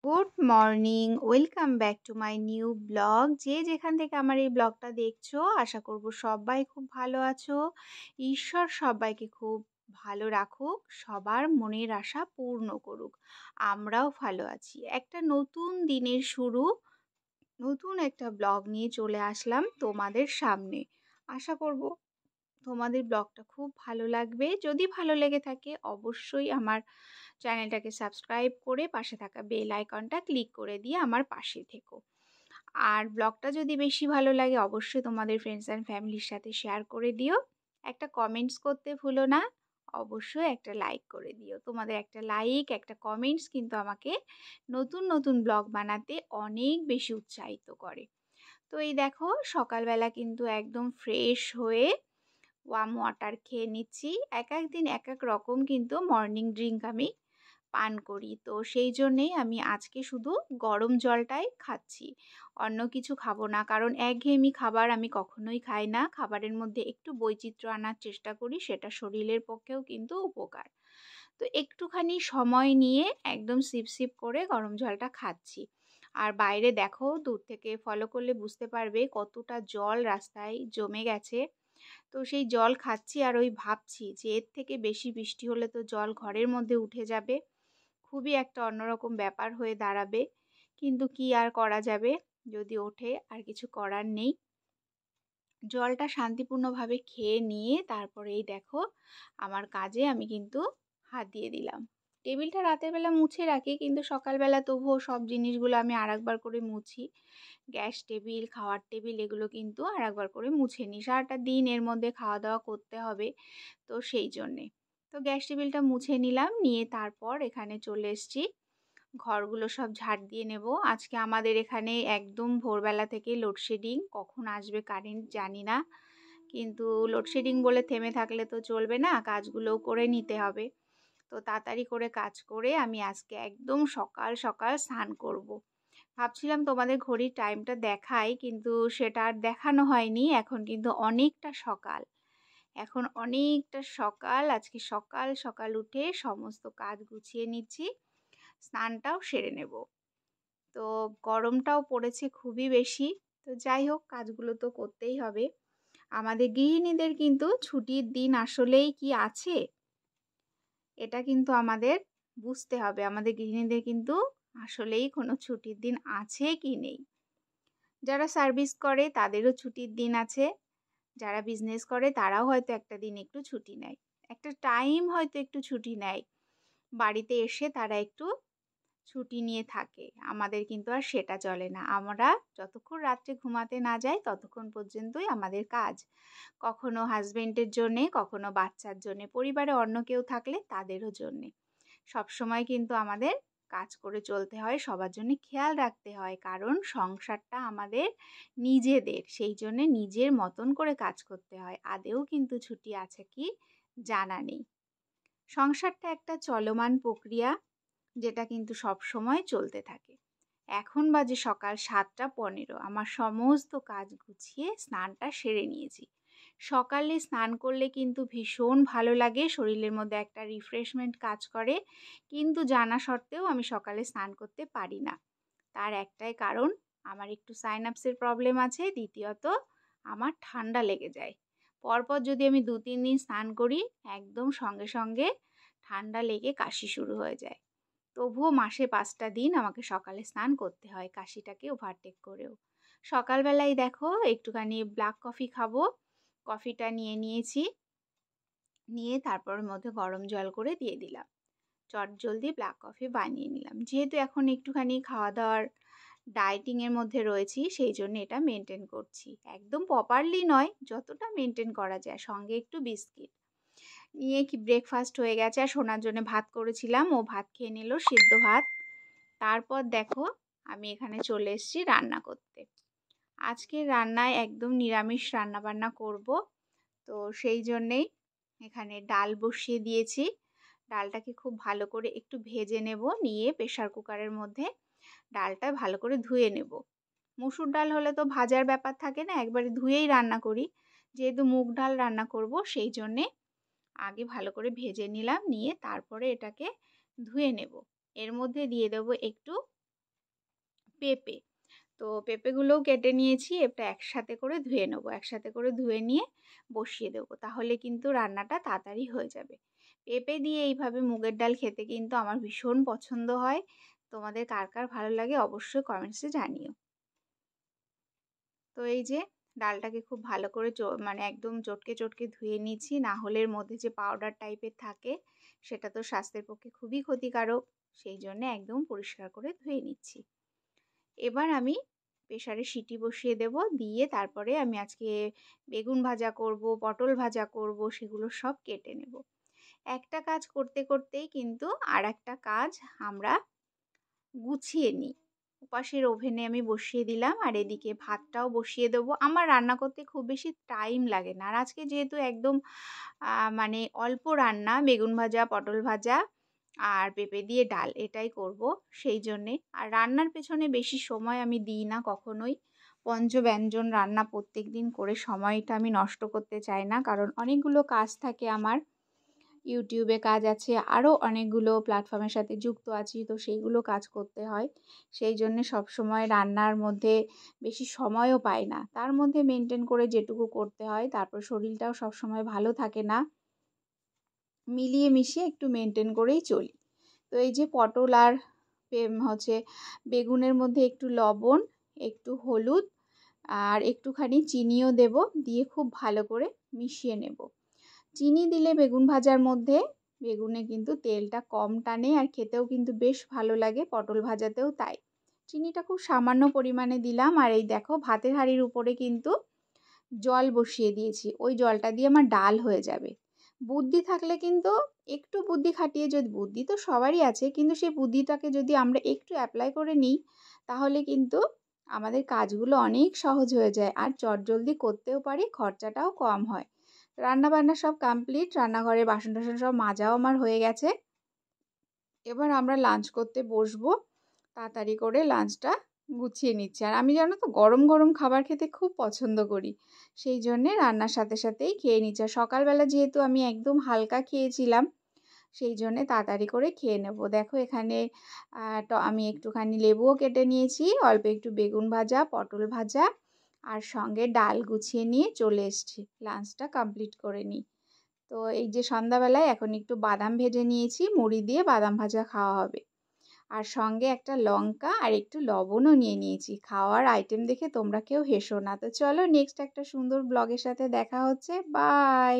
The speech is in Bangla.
Good morning, welcome back to my new blog. যে যেখান থেকে আমার এই ব্লগটা দেখছো, আশা করব সবাই খুব ভালো আছো। ঈশ্বর সবাইকে খুব ভালো রাখুক, সবার মনের আশা পূর্ণ করুক। আমরাও ভালো আছি। একটা নতুন দিনের শুরু, নতুন একটা ব্লগ নিয়ে চলে আসলাম তোমাদের সামনে। আশা করব তোমাদের ব্লগটা খুব ভালো লাগবে। যদি ভালো লেগে থাকে অবশ্যই আমার চ্যানেলটাকে সাবস্ক্রাইব করে পাশে থাকা বেল আইকনটা ক্লিক করে দিয়ে আমার পাশে থেকো। আর ব্লগটা যদি বেশি ভালো লাগে অবশ্যই তোমাদের ফ্রেন্ডস অ্যান্ড ফ্যামিলির সাথে শেয়ার করে দিও। একটা কমেন্টস করতে ভুলো না, অবশ্যই একটা লাইক করে দিও। তোমাদের একটা লাইক, একটা কমেন্টস কিন্তু আমাকে নতুন নতুন ব্লগ বানাতে অনেক বেশি উৎসাহিত করে। তো এই দেখো, সকালবেলা কিন্তু একদম ফ্রেশ হয়ে ওয়ার্ম ওয়াটার খেয়ে নিচ্ছি। এক এক দিন এক এক রকম কিন্তু মর্নিং ড্রিঙ্ক আমি পান করি, তো সেই জন্যেই আমি আজকে শুধু গরম জলটাই খাচ্ছি, অন্য কিছু খাবো না। কারণ একঘেয়েমি খাবার আমি কখনোই খাই না। খাবারের মধ্যে একটু বৈচিত্র্য আনার চেষ্টা করি, সেটা শরীরের পক্ষেও কিন্তু উপকার। তো একটুখানি সময় নিয়ে একদম সিপ সিপ করে গরম জলটা খাচ্ছি। আর বাইরে দেখো, দূর থেকে ফলো করলে বুঝতে পারবে কতটা জল রাস্তায় জমে গেছে। তো সেই জল খাচ্ছি আর ওই ভাবছি যে এর থেকে বেশি বৃষ্টি হলে তো জল ঘরের মধ্যে উঠে যাবে, খুবই একটা অন্যরকম ব্যাপার হয়ে দাঁড়াবে। কিন্তু কি আর করা যাবে, যদি ওঠে আর কিছু করার নেই। জলটা শান্তিপূর্ণভাবে খেয়ে নিয়ে তারপরে এই দেখো আমার কাজে আমি কিন্তু হাত দিয়ে দিলাম। টেবিলটা রাতের বেলা মুছে রাখি, কিন্তু সকালবেলা তবুও সব জিনিসগুলো আমি আরেকবার করে মুছি। গ্যাস টেবিল, খাওয়ার টেবিল, এগুলো কিন্তু আরেকবার করে মুছে নিই। সারাটা দিন এর মধ্যে খাওয়া দাওয়া করতে হবে, তো সেই জন্যে। তো গ্যাস টেবিলটা মুছে নিলাম, নিয়ে তারপর এখানে চলে এসেছি ঘরগুলো সব ঝাড় দিয়ে নেব। আজকে আমাদের এখানে একদম ভোরবেলা থেকে লোডশেডিং, কখন আসবে কারেন্ট জানি না। কিন্তু লোডশেডিং বলে থেমে থাকলে তো চলবে না, কাজগুলোও করে নিতে হবে। তো তাড়াতাড়ি করে কাজ করে আমি আজকে একদম সকাল সকাল স্নান করব। ভাবছিলাম তোমাদের ঘড়ির টাইমটা দেখাই, কিন্তু সেটা আর দেখানো হয়নি। এখন কিন্তু অনেকটা সকাল, এখন অনেকটা সকাল। আজকে সকাল সকাল উঠে সমস্ত কাজ গুছিয়ে নিচ্ছি, স্নানটাও সেরে নেব। তো গরমটাও পড়েছে খুবই বেশি। তো যাই হোক, কাজগুলো তো করতেই হবে। আমাদের গৃহিণীদের কিন্তু ছুটির দিন আসলেই কি আছে, এটা কিন্তু আমাদের বুঝতে হবে। আমাদের গৃহিণীদের কিন্তু আসলেই কোনো ছুটির দিন আছে কি নেই। যারা সার্ভিস করে তাদেরও ছুটির দিন আছে, যারা বিজনেস করে তারাও হয়তো একটা দিন একটু ছুটি নেয়, একটা টাইম হয়তো একটু ছুটি নেয়, বাড়িতে এসে তারা একটু ছুটি নিয়ে থাকে। আমাদের কিন্তু আর সেটা চলে না। আমরা যতক্ষণ রাত্রে ঘুমাতে না যাই ততক্ষণ পর্যন্তই আমাদের কাজ, কখনো হাজবেন্ডের জন্যে, কখনো বাচ্চার জন্যে, পরিবারে অন্য কেউ থাকলে তাদেরও জন্যে। সবসময় কিন্তু আমাদের কাজ করে চলতে হয়, সবার জন্য খেয়াল রাখতে হয়। কারণ সংসারটা আমাদের নিজেদের, সেই জন্যে নিজের মতন করে কাজ করতে হয়। আদেও কিন্তু ছুটি আছে কি জানা নেই। সংসারটা একটা চলমান প্রক্রিয়া, যেটা কিন্তু সব সময় চলতে থাকে। এখন বাজে সকাল 7:15, আমার সমস্ত কাজ গুছিয়ে স্নানটা সেরে নিয়েছি। সকালে স্নান করলে কিন্তু ভীষণ ভালো লাগে, শরীরের মধ্যে একটা রিফ্রেশমেন্ট কাজ করে। কিন্তু জানা সত্ত্বেও আমি সকালে স্নান করতে পারি না। তার একটাই কারণ, আমার একটু সাইনাপসের প্রবলেম আছে, দ্বিতীয়ত আমার ঠান্ডা লেগে যায়। পরপর যদি আমি 2-3 দিন স্নান করি, একদম সঙ্গে সঙ্গে ঠান্ডা লেগে কাশি শুরু হয়ে যায়। তবুও মাসে 5টা দিন আমাকে সকালে স্নান করতে হয়, কাশিটাকে ওভারটেক করেও। সকালবেলায় দেখো একটুখানি ব্ল্যাক কফি খাবো, কফিটা নিয়ে নিয়েছি, নিয়ে তারপর মধ্যে গরম জল করে দিয়ে দিলাম। চটজলদি ব্ল্যাক কফি বানিয়ে নিলাম। যেহেতু এখন একটুখানি খাওয়া দাওয়ার ডায়েটিংয়ের মধ্যে রয়েছি, সেই জন্য এটা মেনটেন করছি। একদম প্রপারলি নয়, যতটা মেনটেন করা যায়। সঙ্গে একটু বিস্কিট নিয়ে কি ব্রেকফাস্ট হয়ে গেছে। আর সোনার জন্য ভাত করেছিলাম, ও ভাত খেয়ে নিল, সিদ্ধ ভাত। তারপর দেখো আমি এখানে চলে এসেছি রান্না করতে। আজকে রান্নায় একদম নিরামিষ রান্না বান্না করব। তো সেই জন্যেই এখানে ডাল বসিয়ে দিয়েছি। ডালটাকে খুব ভালো করে একটু ভেজে নেব, নিয়ে প্রেশার কুকারের মধ্যে ডালটা ভালো করে ধুয়ে নেব। মুসুর ডাল হলে তো ভাজার ব্যাপার থাকে না, একবারে ধুয়েই রান্না করি। যেহেতু মুগ ডাল রান্না করব, সেই জন্যে আগে ভালো করে ভেজে নিলাম, নিয়ে তারপরে এটাকে ধুয়ে নেব। এর মধ্যে দিয়ে দেবো একটু পেঁপে। তো পেঁপেগুলোও কেটে নিয়েছি, এটা একসাথে করে ধুয়ে নেব। একসাথে করে ধুয়ে নিয়ে বসিয়ে দেবো, তাহলে কিন্তু রান্নাটা তাড়াতাড়ি হয়ে যাবে। পেঁপে দিয়ে এইভাবে মুগের ডাল খেতে কিন্তু আমার ভীষণ পছন্দ হয়। তোমাদের কার কার ভালো লাগে অবশ্যই কমেন্টসে জানিও। তো এই যে ডালটাকে খুব ভালো করে মানে একদম চটকে চটকে ধুয়ে নিচ্ছি, না হলে এর মধ্যে যে পাউডার টাইপের থাকে সেটা তো স্বাস্থ্যের পক্ষে খুবই ক্ষতিকারক, সেই জন্য একদম পরিষ্কার করে ধুয়ে নিচ্ছি। এবার আমি প্রেসারে সিটি বসিয়ে দেব, দিয়ে তারপরে আমি আজকে বেগুন ভাজা করব, পটল ভাজা করব, সেগুলো সব কেটে নেব। একটা কাজ করতে করতেই কিন্তু আর একটা কাজ আমরা গুছিয়ে নিই। ওপাশের ওভেনে আমি বসিয়ে দিলাম, আর এদিকে ভাতটাও বসিয়ে দেবো। আমার রান্না করতে খুব বেশি টাইম লাগে না, আর আজকে যেহেতু একদম মানে অল্প রান্না, বেগুন ভাজা, পটল ভাজা আর পেঁপে দিয়ে ডাল এটাই করব, সেই জন্যে। আর রান্নার পেছনে বেশি সময় আমি দিই না কখনোই। পঞ্চব্যঞ্জন রান্না প্রত্যেক দিন করে সময়টা আমি নষ্ট করতে চাই না, কারণ অনেকগুলো কাজ থাকে আমার। ইউটিউবে কাজ আছে, আরও অনেকগুলো প্ল্যাটফর্মের সাথে যুক্ত আছি, তো সেইগুলো কাজ করতে হয়। সেই জন্যে সবসময় রান্নার মধ্যে বেশি সময়ও পাই না। তার মধ্যে মেনটেন করে যেটুকু করতে হয়, তারপর শরীরটাও সবসময় ভালো থাকে না, মিলিয়ে মিশিয়ে একটু মেনটেন করেই চলি। তো এই যে পটল আর বেগুনের মধ্যে একটু লবণ, একটু হলুদ আর একটুখানি চিনিও দেব, দিয়ে খুব ভালো করে মিশিয়ে নেব। চিনি দিলে বেগুন ভাজার মধ্যে বেগুনে কিন্তু তেলটা কম টানে, আর খেতেও কিন্তু বেশ ভালো লাগে, পটল ভাজাতেও তাই। চিনিটা খুব সামান্য পরিমাণে দিলাম, আর এই দেখো ভাতের হাঁড়ির উপরে কিন্তু জল বসিয়ে দিয়েছি, ওই জলটা দিয়ে আমার ডাল হয়ে যাবে। বুদ্ধি থাকলে কিন্তু একটু বুদ্ধি খাটিয়ে, যদি বুদ্ধি তো সবারই আছে, কিন্তু সেই বুদ্ধিটাকে যদি আমরা একটু অ্যাপ্লাই করে নিই, তাহলে কিন্তু আমাদের কাজগুলো অনেক সহজ হয়ে যায়, আর চটজলদি করতেও পারি, খরচাটাও কম হয়। রান্না বান্না সব কমপ্লিট, রান্নাঘরে বাসন টাসন সব মাজাও আমার হয়ে গেছে। এবার আমরা লাঞ্চ করতে বসবো, তাড়াতাড়ি করে লাঞ্চটা গুছিয়ে নিচ্ছি। আর আমি জানো তো গরম গরম খাবার খেতে খুব পছন্দ করি, সেই জন্যে রান্নার সাথে সাথেই খেয়ে নিচ্ছি। আর সকালবেলা যেহেতু আমি একদম হালকা খেয়েছিলাম, সেই জন্যে তাড়াতাড়ি করে খেয়ে নেব। দেখো এখানে আমি একটুখানি লেবুও কেটে নিয়েছি, অল্প একটু বেগুন ভাজা, পটল ভাজা আর সঙ্গে ডাল গুছিয়ে নিয়ে চলে এসেছি লাঞ্চটা কমপ্লিট করে নিই। তো এই যে সন্ধ্যাবেলায় এখন একটু বাদাম ভেজে নিয়েছি, মুড়ি দিয়ে বাদাম ভাজা খাওয়া হবে। আর সঙ্গে একটা লঙ্কা আর একটু লবণও নিয়ে নিয়েছি। খাওয়ার আইটেম দেখে তোমরা কেউ হেসো না। তো চলো নেক্সট একটা সুন্দর ব্লগের সাথে দেখা হচ্ছে। বাই।